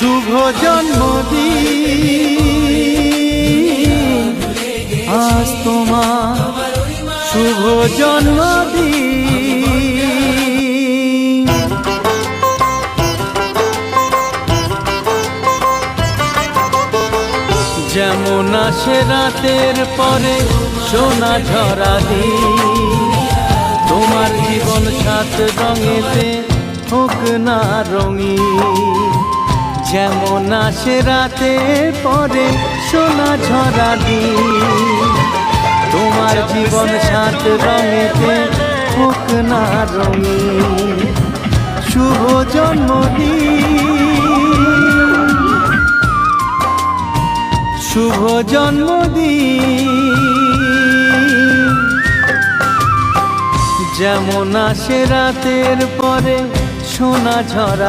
শুভ জন্মদিন আজ তোমার শুভ জন্মদিন। যেমন আসে রাতের পরে সোনা ঝরা দিন, তোমার জীবন সাত রঙেতে হোক না রঙিন। যেমন আসে রাতের পরে সোনা ঝরা দিন, তোমার জীবন সাত রঙেতে হোক না রঙিন। শুভ জন্মদিন, শুভ জন্মদিন। যেমন আসে রাতের পরে সোনা ঝরা